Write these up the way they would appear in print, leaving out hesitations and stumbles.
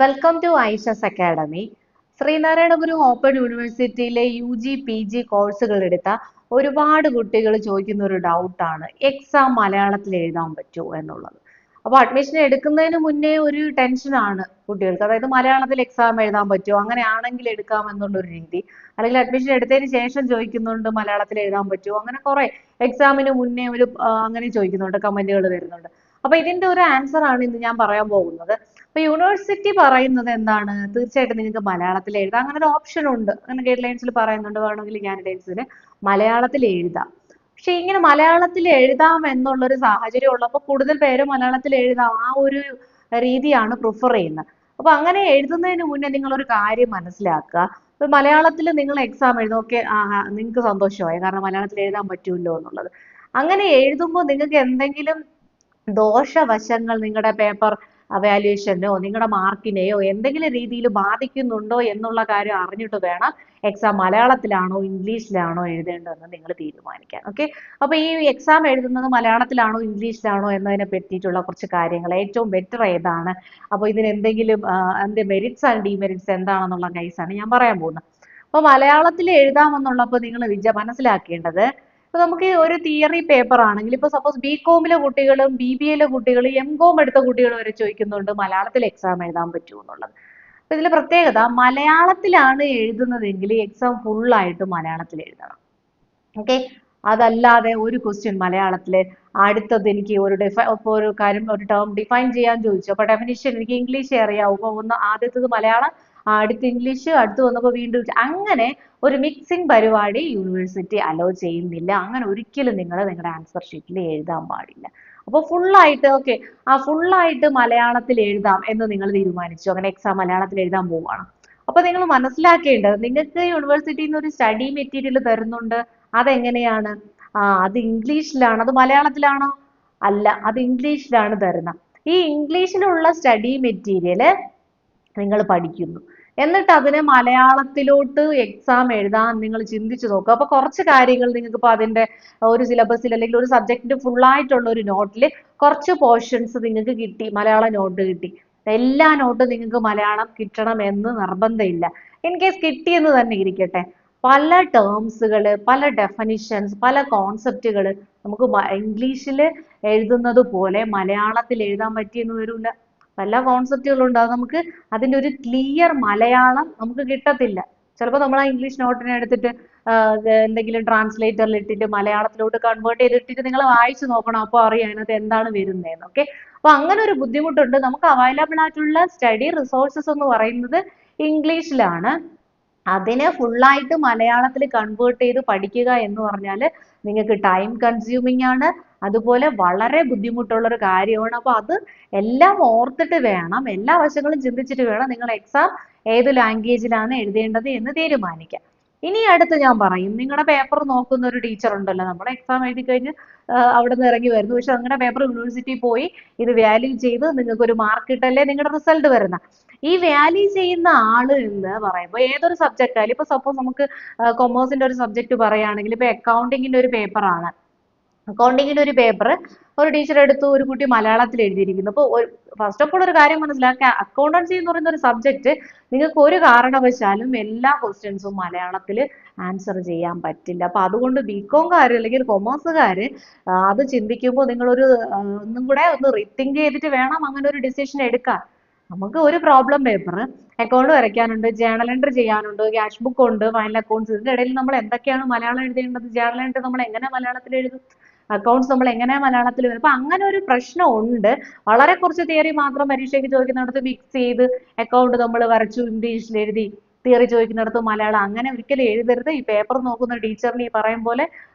Welcome to Aisha's academy. Sreenarayana Guru open യൂണിവേഴ്സിറ്റിയിലെ UG PG കോഴ്സുകൾ എടുത്ത ഒരുപാട് കുട്ടികൾ ചോദിക്കുന്ന ഒരു ഡൗട്ടാണ് എക്സാം മലയാളത്തിൽ എഴുതാൻ പറ്റുമോ എന്നുള്ളത്. അപ്പോൾ അഡ്മിഷൻ എടുക്കുന്നതിന് മുന്നേ ഒരു ടെൻഷനാണ് കുട്ടികൾക്ക്, അതായത് മലയാളത്തിൽ എക്സാം എഴുതാൻ പറ്റുമോ, അങ്ങനെയാണെങ്കിൽ എടുക്കാം എന്നുള്ളൊരു രീതി. അല്ലെങ്കിൽ അഡ്മിഷൻ എടുത്തതിന് ശേഷം ചോദിക്കുന്നുണ്ട് മലയാളത്തിൽ എഴുതാൻ പറ്റുമോ, അങ്ങനെ കുറെ എക്സാമിന് മുന്നേ അങ്ങനെ ചോദിക്കുന്നുണ്ട്, കമന്റുകൾ വരുന്നുണ്ട്. അപ്പൊ ഇതിന്റെ ഒരു ആൻസർ ആണ് ഇന്ന് ഞാൻ പറയാൻ പോകുന്നത്. അപ്പൊ യൂണിവേഴ്സിറ്റി പറയുന്നത് എന്താണ്, തീർച്ചയായിട്ടും നിങ്ങൾക്ക് മലയാളത്തിൽ എഴുതാം, അങ്ങനെ ഒരു ഓപ്ഷൻ ഉണ്ട്, അങ്ങനെ ഗൈഡ് ലൈൻസിൽ പറയുന്നുണ്ട്, വേണമെങ്കിൽ കാൻഡിഡേറ്റ്സിന് മലയാളത്തിൽ എഴുതാം. പക്ഷെ ഇങ്ങനെ മലയാളത്തിൽ എഴുതാം എന്നുള്ളൊരു സാഹചര്യം ഉള്ളപ്പോൾ കൂടുതൽ പേര് മലയാളത്തിൽ എഴുതാം ആ ഒരു രീതിയാണ് പ്രിഫർ ചെയ്യുന്നത്. അപ്പൊ അങ്ങനെ എഴുതുന്നതിന് മുന്നേ നിങ്ങൾ ഒരു കാര്യം മനസ്സിലാക്കുക. ഇപ്പൊ മലയാളത്തിൽ നിങ്ങൾ എക്സാം എഴുതും, ഓക്കെ, നിങ്ങൾക്ക് സന്തോഷമായി, കാരണം മലയാളത്തിൽ എഴുതാൻ പറ്റുമല്ലോ എന്നുള്ളത്. അങ്ങനെ എഴുതുമ്പോൾ നിങ്ങൾക്ക് എന്തെങ്കിലും ദോഷവശങ്ങൾ നിങ്ങളുടെ പേപ്പർ വാല്യുവേഷനോ നിങ്ങളുടെ മാർക്കിനെയോ എന്തെങ്കിലും രീതിയിൽ ബാധിക്കുന്നുണ്ടോ എന്നുള്ള കാര്യം അറിഞ്ഞിട്ട് വേണം എക്സാം മലയാളത്തിലാണോ ഇംഗ്ലീഷിലാണോ എഴുതേണ്ടതെന്ന് നിങ്ങൾ തീരുമാനിക്കാൻ. ഓക്കെ, അപ്പൊ ഈ എക്സാം എഴുതുന്നത് മലയാളത്തിലാണോ ഇംഗ്ലീഷിലാണോ എന്നതിനെ പറ്റിയിട്ടുള്ള കുറച്ച് കാര്യങ്ങൾ, ഏറ്റവും ബെറ്റർ ഏതാണ്, അപ്പോൾ ഇതിന് എന്തെങ്കിലും അതിന്റെ മെറിറ്റ്സ് ആൻഡ് ഡിമെറിറ്റ്സ് എന്താണെന്നുള്ള കേസാണ് ഞാൻ പറയാൻ പോകുന്നത്. അപ്പോൾ മലയാളത്തിൽ എഴുതാമെന്നുള്ളപ്പോൾ നിങ്ങൾ മനസ്സിലാക്കേണ്ടത്, ഇപ്പൊ നമുക്ക് ഒരു തിയറി പേപ്പർ ആണെങ്കിൽ, ഇപ്പൊ സപ്പോസ് BCom കുട്ടികളും BBA കുട്ടികളും MCom എടുത്ത കുട്ടികൾ വരെ ചോദിക്കുന്നുണ്ട് മലയാളത്തിൽ എക്സാം എഴുതാൻ പറ്റുമോ എന്നുള്ളത്. അപ്പൊ ഇതിലെ പ്രത്യേകത, മലയാളത്തിലാണ് എഴുതുന്നതെങ്കിൽ എക്സാം ഫുൾ ആയിട്ട് മലയാളത്തിൽ എഴുതണം. ഓക്കെ, അതല്ലാതെ ഒരു ക്വസ്റ്റ്യൻ മലയാളത്തിൽ, അടുത്തത് എനിക്ക് ഇപ്പോൾ ഒരു കാര്യം, ഒരു ടേം ഡിഫൈൻ ചെയ്യാൻ ചോദിച്ചു, അപ്പൊ ഡെഫിനിഷൻ എനിക്ക് ഇംഗ്ലീഷ് അറിയാവും, അപ്പൊ ആദ്യത്തത് മലയാളം, അടുത്ത ഇംഗ്ലീഷ്, അടുത്ത് വന്നപ്പോൾ വീണ്ടും അങ്ങനെ ഒരു മിക്സിംഗ് പരിപാടി യൂണിവേഴ്സിറ്റി അലോ ചെയ്യുന്നില്ല. അങ്ങനെ ഒരിക്കലും നിങ്ങൾ നിങ്ങളുടെ ആൻസർ ഷീറ്റിൽ എഴുതാൻ പാടില്ല. അപ്പോൾ ഫുള്ളായിട്ട് ഓക്കെ, ഫുള്ളായിട്ട് മലയാളത്തിൽ എഴുതാം എന്ന് നിങ്ങൾ തീരുമാനിച്ചു, അങ്ങനെ എക്സാം മലയാളത്തിൽ എഴുതാൻ പോവുകയാണ്. അപ്പൊ നിങ്ങൾ മനസ്സിലാക്കേണ്ടത്, നിങ്ങൾക്ക് യൂണിവേഴ്സിറ്റിയിൽ നിന്ന് ഒരു സ്റ്റഡി മെറ്റീരിയൽ തരുന്നുണ്ട്, അതെങ്ങനെയാണ്, അത് ഇംഗ്ലീഷിലാണ്, അത് മലയാളത്തിലാണോ? അല്ല, അത് ഇംഗ്ലീഷിലാണ് തരുന്നത്. ഈ ഇംഗ്ലീഷിലുള്ള സ്റ്റഡി മെറ്റീരിയൽ നിങ്ങൾ പഠിക്കുന്നു, എന്നിട്ട് അതിനെ മലയാളത്തിലോട്ട് എക്സാം എഴുതാൻ നിങ്ങൾ ചിന്തിച്ചു നോക്കുക. അപ്പൊ കുറച്ച് കാര്യങ്ങൾ നിങ്ങൾക്ക് ഇപ്പൊ അതിന്റെ ഒരു സിലബസിൽ അല്ലെങ്കിൽ ഒരു സബ്ജക്റ്റിന്റെ ഫുൾ ആയിട്ടുള്ള ഒരു നോട്ടിൽ കുറച്ച് പോർഷൻസ് നിങ്ങൾക്ക് കിട്ടി, മലയാള നോട്ട് കിട്ടി. എല്ലാ നോട്ടും നിങ്ങൾക്ക് മലയാളം കിട്ടണം എന്ന് നിർബന്ധമില്ല. ഇൻ കേസ് കിട്ടിയെന്ന് തന്നെ ഇരിക്കട്ടെ, പല ടേംസുകൾ, പല ഡെഫിനിഷൻസ്, പല കോൺസെപ്റ്റുകൾ നമുക്ക് ഇംഗ്ലീഷിൽ എഴുതുന്നത് പോലെ മലയാളത്തിൽ എഴുതാൻ പറ്റിയെന്ന് വരില്ല. പല കോൺസെപ്റ്റുകളുണ്ട്, അത് നമുക്ക് അതിന്റെ ഒരു ക്ലിയർ മലയാളം നമുക്ക് കിട്ടത്തില്ല. ചിലപ്പോൾ നമ്മൾ ആ ഇംഗ്ലീഷ് നോട്ടിനെ എടുത്തിട്ട് എന്തെങ്കിലും ട്രാൻസ്ലേറ്ററിൽ ഇട്ടിട്ട് മലയാളത്തിലോട്ട് കൺവേർട്ട് ചെയ്തിട്ടിട്ട് നിങ്ങൾ വായിച്ചു നോക്കണം, അപ്പോൾ അറിയാം അതിനകത്ത് എന്താണ് വരുന്നതെന്ന്. ഓക്കെ, അപ്പൊ അങ്ങനെ ഒരു ബുദ്ധിമുട്ടുണ്ട്. നമുക്ക് അവൈലബിൾ ആയിട്ടുള്ള സ്റ്റഡി റിസോഴ്സസ് എന്ന് പറയുന്നത് ഇംഗ്ലീഷിലാണ്. അതിനെ ഫുള്ളായിട്ട് മലയാളത്തിൽ കൺവേർട്ട് ചെയ്ത് പഠിക്കുക എന്ന് പറഞ്ഞാൽ നിങ്ങൾക്ക് ടൈം കൺസ്യൂമിംഗ് ആണ്, അതുപോലെ വളരെ ബുദ്ധിമുട്ടുള്ള ഒരു കാര്യമാണ്. അപ്പൊ അത് എല്ലാം ഓർത്തിട്ട് വേണം, എല്ലാ വശങ്ങളും ചിന്തിച്ചിട്ട് വേണം നിങ്ങൾ എക്സാം ഏത് ലാംഗ്വേജിലാണ് എഴുതേണ്ടത് എന്ന് തീരുമാനിക്കാൻ. ഇനി അടുത്ത് ഞാൻ പറയും, നിങ്ങളുടെ പേപ്പർ നോക്കുന്ന ഒരു ടീച്ചർ ഉണ്ടല്ലോ, നമ്മൾ എക്സാം എഴുതി കഴിഞ്ഞ് അവിടെ നിന്ന് ഇറങ്ങി വരുന്നു, പക്ഷെ നിങ്ങളുടെ പേപ്പർ യൂണിവേഴ്സിറ്റി പോയി ഇത് വാല്യൂ ചെയ്ത് നിങ്ങൾക്ക് ഒരു മാർക്ക് ഇട്ടല്ലേ നിങ്ങളുടെ റിസൾട്ട് വരുന്ന. ഈ വാല്യൂ ചെയ്യുന്ന ആള് എന്ന് പറയുമ്പോൾ ഏതൊരു സബ്ജക്റ്റ് ആയാലും, ഇപ്പൊ സപ്പോസ് നമുക്ക് കൊമേഴ്സിന്റെ ഒരു സബ്ജക്ട് പറയുകയാണെങ്കിൽ, ഇപ്പൊ അക്കൗണ്ടിങ്ങിന്റെ ഒരു പേപ്പറാണ്, അക്കൗണ്ടിങ്ങിന്റെ ഒരു പേപ്പർ ഒരു ടീച്ചർ എടുത്തു, ഒരു കുട്ടി മലയാളത്തിൽ എഴുതിയിരിക്കുന്നു. അപ്പോൾ ഫസ്റ്റ് ഓഫ് ഓൾ ഒരു കാര്യം മനസ്സിലാക്കുക, അക്കൗണ്ടൻസി എന്ന് പറയുന്ന ഒരു സബ്ജക്ട് നിങ്ങൾക്ക് ഒരു കാരണവശാലും എല്ലാ ക്വസ്റ്റ്യൻസും മലയാളത്തിൽ ആൻസർ ചെയ്യാൻ പറ്റില്ല. അപ്പൊ അതുകൊണ്ട് BComകാർ അല്ലെങ്കിൽ കൊമേഴ്സുകാർ അത് ചിന്തിക്കുമ്പോൾ നിങ്ങളൊരു ഒന്നും കൂടെ ഒന്ന് റീതിങ്ക് ചെയ്തിട്ട് വേണം അങ്ങനെ ഒരു ഡിസിഷൻ എടുക്കാൻ. നമുക്ക് ഒരു പ്രോബ്ലം പേപ്പർ, അക്കൗണ്ട് വരയ്ക്കാനുണ്ട്, ജേണൽ എൻട്രി ചെയ്യാനുണ്ട്, ക്യാഷ് ബുക്ക് ഉണ്ട്, ഫൈനൽ അക്കൗണ്ട്സ്, ഇതിന്റെ ഇടയിൽ നമ്മൾ എന്തൊക്കെയാണ് മലയാളം എഴുതേണ്ടത്? ജേണൽ എൻട്രി നമ്മൾ എങ്ങനെ മലയാളത്തിൽ എഴുതും? അക്കൗണ്ട്സ് നമ്മൾ എങ്ങനെ മലയാളത്തിൽ വരും? അപ്പൊ അങ്ങനെ ഒരു പ്രശ്നം ഉണ്ട്. വളരെ കുറച്ച് തിയറി മാത്രം പരീക്ഷയ്ക്ക് ചോദിക്കുന്നിടത്ത് മിക്സ് ചെയ്ത് അക്കൗണ്ട് നമ്മൾ വരച്ചു ഇംഗ്ലീഷിൽ എഴുതി, തിയറി ചോദിക്കുന്നിടത്ത് മലയാളം, അങ്ങനെ ഒരിക്കലും എഴുതരുത്. ഈ പേപ്പർ നോക്കുന്ന ടീച്ചറിന് ഈ പറയും പോലെ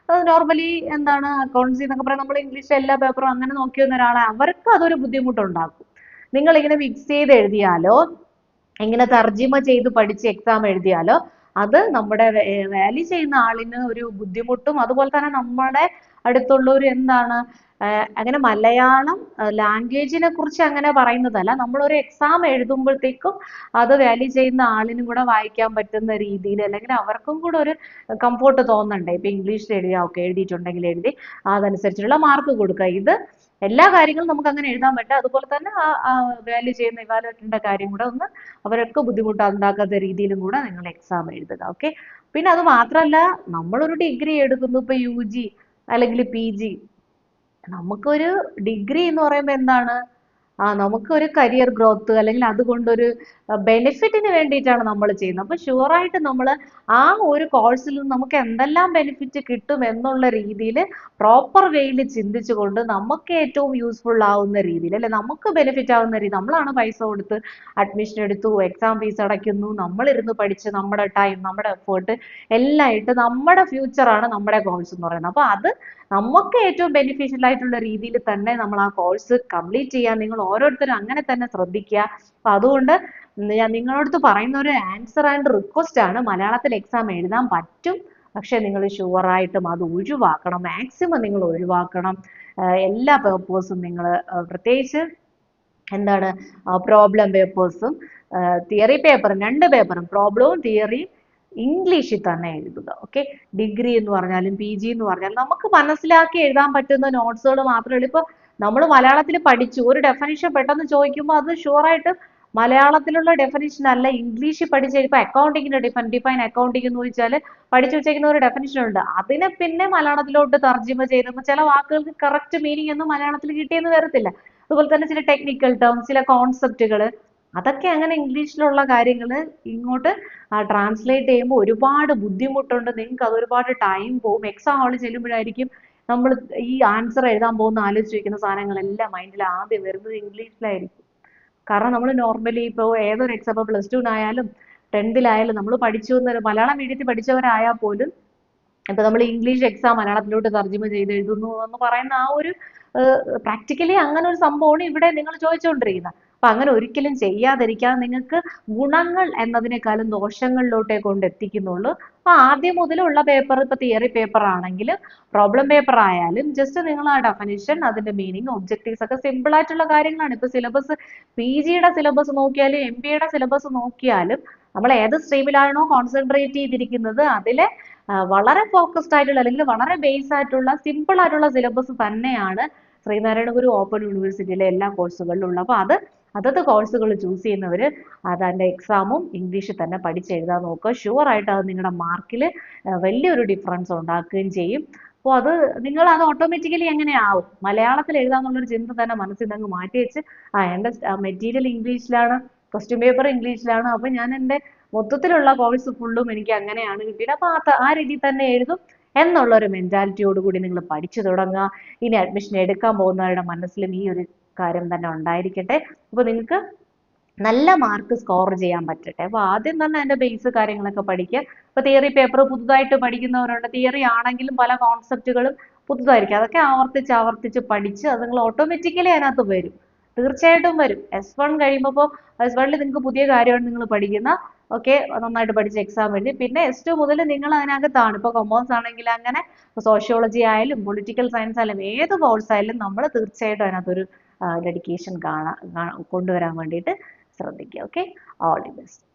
നോർമലി എന്താണ് അക്കൗണ്ട്സ് എന്നൊക്കെ പറയാം, നമ്മൾ ഇംഗ്ലീഷിലെ എല്ലാ പേപ്പറും അങ്ങനെ നോക്കി വന്ന ഒരാളെ അവർക്ക് അതൊരു ബുദ്ധിമുട്ടുണ്ടാക്കും. നിങ്ങൾ ഇങ്ങനെ മിക്സ് ചെയ്ത് എഴുതിയാലോ, ഇങ്ങനെ തർജിമ ചെയ്ത് പഠിച്ച് എക്സാം എഴുതിയാലോ അത് നമ്മുടെ വാല്യൂ ചെയ്യുന്ന ആളിന് ഒരു ബുദ്ധിമുട്ടും, അതുപോലെ തന്നെ നമ്മുടെ അടുത്തുള്ള ഒരു എന്താണ് അങ്ങനെ മലയാളം ലാംഗ്വേജിനെ കുറിച്ച് അങ്ങനെ പറയുന്നതല്ല, നമ്മളൊരു എക്സാം എഴുതുമ്പോഴത്തേക്കും അത് വാല്യൂ ചെയ്യുന്ന ആളിനും കൂടെ വായിക്കാൻ പറ്റുന്ന രീതിയിൽ, അല്ലെങ്കിൽ അവർക്കും കൂടെ ഒരു കംഫോർട്ട് തോന്നണ്ടേ. ഇപ്പൊ ഇംഗ്ലീഷിൽ എഴുതിയാ ഓക്കെ, എഴുതിയിട്ടുണ്ടെങ്കിൽ എഴുതി, അതനുസരിച്ചുള്ള മാർക്ക് കൊടുക്കുക. ഇത് എല്ലാ കാര്യങ്ങളും നമുക്ക് അങ്ങനെ എഴുതാൻ പറ്റില്ല. അതുപോലെ തന്നെ വാല്യൂ ചെയ്യുന്ന ഇവാലുവേറ്ററിന്റെ കാര്യം കൂടെ ഒന്ന് അവർക്ക് ബുദ്ധിമുട്ട് ഉണ്ടാക്കാത്ത രീതിയിലും കൂടെ നിങ്ങൾ എക്സാം എഴുതുക. ഓക്കെ. പിന്നെ അത് മാത്രമല്ല, നമ്മളൊരു ഡിഗ്രി എടുക്കുന്നു, ഇപ്പൊ UG അല്ലെങ്കിൽ PG. നമുക്കൊരു ഡിഗ്രി എന്ന് പറയുമ്പോൾ എന്താണ്? നമുക്കൊരു കരിയർ ഗ്രോത്ത് അല്ലെങ്കിൽ അതുകൊണ്ടൊരു ബെനിഫിറ്റിന് വേണ്ടിയിട്ടാണ് നമ്മൾ ചെയ്യുന്നത്. അപ്പൊ ഷുവറായിട്ട് നമ്മൾ ആ ഒരു കോഴ്സിൽ നിന്ന് നമുക്ക് എന്തെല്ലാം ബെനിഫിറ്റ് കിട്ടും എന്നുള്ള രീതിയിൽ പ്രോപ്പർ വേയിൽ ചിന്തിച്ചുകൊണ്ട് നമുക്ക് ഏറ്റവും യൂസ്ഫുൾ ആവുന്ന രീതിയിൽ, അല്ലെ, നമുക്ക് ബെനിഫിറ്റ് ആവുന്ന രീതി, നമ്മളാണ് പൈസ കൊടുത്ത് അഡ്മിഷൻ എടുത്തു, എക്സാം ഫീസ് അടയ്ക്കുന്നു, നമ്മളിരുന്ന് പഠിച്ച് നമ്മുടെ ടൈം, നമ്മുടെ എഫേർട്ട് എല്ലാം ഇട്ട് നമ്മുടെ ഫ്യൂച്ചറാണ് നമ്മുടെ കോഴ്സ് എന്ന് പറയുന്നത്. അപ്പൊ അത് നമുക്ക് ഏറ്റവും ബെനിഫിഷ്യൽ ആയിട്ടുള്ള രീതിയിൽ തന്നെ നമ്മൾ ആ കോഴ്സ് കംപ്ലീറ്റ് ചെയ്യാൻ നിങ്ങൾ ഓരോരുത്തരും അങ്ങനെ തന്നെ ശ്രദ്ധിക്കുക. അപ്പൊ അതുകൊണ്ട് ഞാൻ നിങ്ങളോട് പറയുന്ന ഒരു ആൻസർ ആൻഡ് റിക്വസ്റ്റ് ആണ്, മലയാളത്തിൽ എക്സാം എഴുതാൻ പറ്റും, പക്ഷെ നിങ്ങൾ ഷുവറായിട്ടും അത് ഒഴിവാക്കണം, മാക്സിമം നിങ്ങൾ ഒഴിവാക്കണം. എല്ലാ പേപ്പേഴ്സും നിങ്ങൾ പ്രത്യേകിച്ച് എന്താണ് പ്രോബ്ലം പേപ്പേഴ്സും തിയറി പേപ്പറും, 2 പേപ്പറും പ്രോബ്ലവും തിയറിയും ഇംഗ്ലീഷിൽ തന്നെ എഴുതുക. ഓക്കെ. ഡിഗ്രി എന്ന് പറഞ്ഞാലും PG എന്ന് പറഞ്ഞാലും നമുക്ക് മനസ്സിലാക്കി എഴുതാൻ പറ്റുന്ന നോട്ട്സുകൾ മാത്രമേ ഉള്ളൂ. ഇപ്പൊ നമ്മൾ മലയാളത്തിൽ പഠിച്ചു, ഒരു ഡെഫിനിഷൻ പെട്ടെന്ന് ചോദിക്കുമ്പോൾ അത് ഷുവറായിട്ട് മലയാളത്തിലുള്ള ഡെഫിനിഷൻ അല്ല, ഇംഗ്ലീഷിൽ പഠിച്ച് ഇപ്പൊ അക്കൗണ്ടിങ്ങിന്റെ ഡിഫൈൻ അക്കൗണ്ടിങ് എന്ന് ചോദിച്ചാൽ പഠിച്ചു വെച്ചേക്കുന്ന ഒരു ഡെഫിനിഷൻ ഉണ്ട്, അതിനെ പിന്നെ മലയാളത്തിലോട്ട് തർജ്ജിമ ചെയ്തപ്പോൾ ചില വാക്കുകൾക്ക് കറക്റ്റ് മീനിങ് ഒന്നും മലയാളത്തിൽ കിട്ടിയെന്ന് വരത്തില്ല. അതുപോലെ തന്നെ ചില ടെക്നിക്കൽ ടേംസ്, ചില കോൺസെപ്റ്റുകൾ, അതൊക്കെ അങ്ങനെ ഇംഗ്ലീഷിലുള്ള കാര്യങ്ങൾ ഇങ്ങോട്ട് ട്രാൻസ്ലേറ്റ് ചെയ്യുമ്പോൾ ഒരുപാട് ബുദ്ധിമുട്ടുണ്ട്, നിങ്ങൾക്ക് അത് ഒരുപാട് ടൈം പോകും. എക്സാം ഹാളിൽ ചെല്ലുമ്പോഴായിരിക്കും നമ്മൾ ഈ ആൻസർ എഴുതാൻ പോകുന്ന ആലോചിച്ചിരിക്കുന്ന സാധനങ്ങളെല്ലാം മൈൻഡിൽ ആദ്യം വരുന്നത് ഇംഗ്ലീഷിലായിരിക്കും. കാരണം നമ്മൾ നോർമലി ഇപ്പോൾ ഏതൊരു എക്സാം, ഇപ്പോൾ +2-നായാലും 10th-ലായാലും നമ്മൾ പഠിച്ചു മലയാളം മീഡിയത്തിൽ പഠിച്ചവരായാൽ പോലും ഇപ്പൊ നമ്മൾ ഇംഗ്ലീഷ് എക്സാം മലയാളത്തിലോട്ട് തർജ്ജിമ ചെയ്ത് എഴുതുന്നു എന്ന് പറയുന്ന ആ ഒരു പ്രാക്ടിക്കലി അങ്ങനെ ഒരു സംഭവമാണ് ഇവിടെ നിങ്ങൾ ചോദിച്ചുകൊണ്ടിരിക്കുന്നത്. അപ്പൊ അങ്ങനെ ഒരിക്കലും ചെയ്യാതിരിക്കാൻ നിങ്ങൾക്ക് ഗുണങ്ങൾ എന്നതിനേക്കാളും ദോഷങ്ങളിലോട്ടേ കൊണ്ടെത്തിക്കുന്നുള്ളൂ. അപ്പൊ ആദ്യം മുതലുള്ള പേപ്പർ, ഇപ്പൊ തിയറി പേപ്പർ ആണെങ്കിലും പ്രോബ്ലം പേപ്പർ ആയാലും ജസ്റ്റ് നിങ്ങൾ ആ ഡെഫിനിഷൻ, അതിന്റെ മീനിങ്, ഒബ്ജക്റ്റീവ്സ് ഒക്കെ സിമ്പിൾ ആയിട്ടുള്ള കാര്യങ്ങളാണ്. ഇപ്പൊ സിലബസ് PG-യുടെ സിലബസ് നോക്കിയാലും MBA-യുടെ സിലബസ് നോക്കിയാലും നമ്മൾ ഏത് സ്ട്രീമിലാണോ കോൺസെൻട്രേറ്റ് ചെയ്തിരിക്കുന്നത് അതിലെ വളരെ ഫോക്കസ്ഡ് ആയിട്ടുള്ള അല്ലെങ്കിൽ വളരെ ബേസ് ആയിട്ടുള്ള സിമ്പിൾ ആയിട്ടുള്ള സിലബസ് തന്നെയാണ് ശ്രീനാരായണ ഗുരു ഓപ്പൺ യൂണിവേഴ്സിറ്റിയിലെ എല്ലാ കോഴ്സുകളിലും ഉള്ളത്. അപ്പോൾ അതത് കോഴ്സുകൾ ചൂസ് ചെയ്യുന്നവർ അതിൻ്റെ എക്സാമും ഇംഗ്ലീഷിൽ തന്നെ പഠിച്ചെഴുതാൻ നോക്കുക. ഷുവറായിട്ട് അത് നിങ്ങളുടെ മാർക്കിൽ വലിയൊരു ഡിഫറൻസ് ഉണ്ടാക്കുകയും ചെയ്യും. അപ്പോൾ നിങ്ങൾ അത് ഓട്ടോമാറ്റിക്കലി എങ്ങനെയാവും, മലയാളത്തിൽ എഴുതാന്നുള്ളൊരു ചിന്ത തന്നെ മനസ്സിൽ നിന്ന് മാറ്റി വെച്ച് എൻ്റെ മെറ്റീരിയൽ ഇംഗ്ലീഷിലാണ്, ക്വസ്റ്റ്യൻ പേപ്പർ ഇംഗ്ലീഷിലാണ്, അപ്പോൾ ഞാൻ എൻ്റെ മൊത്തത്തിലുള്ള കോഴ്സ് ഫുള്ളും എനിക്ക് അങ്ങനെയാണ് കിട്ടിയത്, അപ്പോൾ ആ രീതിയിൽ തന്നെ എഴുതും എന്നുള്ള ഒരു മെന്റാലിറ്റിയോട് കൂടി നിങ്ങൾ പഠിച്ചു തുടങ്ങുക. ഇനി അഡ്മിഷൻ എടുക്കാൻ പോകുന്നവരുടെ മനസ്സിലും ഈ ഒരു കാര്യം തന്നെ ഉണ്ടായിരിക്കട്ടെ. അപ്പോൾ നിങ്ങൾക്ക് നല്ല മാർക്ക് സ്കോർ ചെയ്യാൻ പറ്റട്ടെ. അപ്പോൾ ആദ്യം തന്നെ അതിന്റെ ബേസ് കാര്യങ്ങളൊക്കെ പഠിക്കുക. ഇപ്പോൾ തിയറി പേപ്പർ പുതുതായിട്ട് പഠിക്കുന്നവരുണ്ട്, തിയറി ആണെങ്കിലും പല കോൺസെപ്റ്റുകളും പുതുതായിരിക്കും, അതൊക്കെ ആവർത്തിച്ച് പഠിച്ച് അത് നിങ്ങൾ ഓട്ടോമാറ്റിക്കലി അതിനകത്ത് വരും, തീർച്ചയായിട്ടും വരും. S1 കഴിയുമ്പോൾ S1-ൽ നിങ്ങൾക്ക് പുതിയ കാര്യമാണ് നിങ്ങൾ പഠിക്കുന്ന, ഓക്കെ, നന്നായിട്ട് പഠിച്ച് എക്സാം എഴുതി. പിന്നെ S2 മുതൽ നിങ്ങൾ അതിനകത്താണ്, ഇപ്പോൾ കൊമേഴ്സ് ആണെങ്കിൽ അങ്ങനെ, സോഷ്യോളജി ആയാലും പൊളിറ്റിക്കൽ സയൻസ് ആയാലും ഏത് കോഴ്സ് ആയാലും നമ്മൾ തീർച്ചയായിട്ടും അതിനകത്തൊരു ഡെഡിക്കേഷൻ കൊണ്ടുവരാൻ വേണ്ടിയിട്ട് ശ്രദ്ധിക്കുക. Okay, all the best.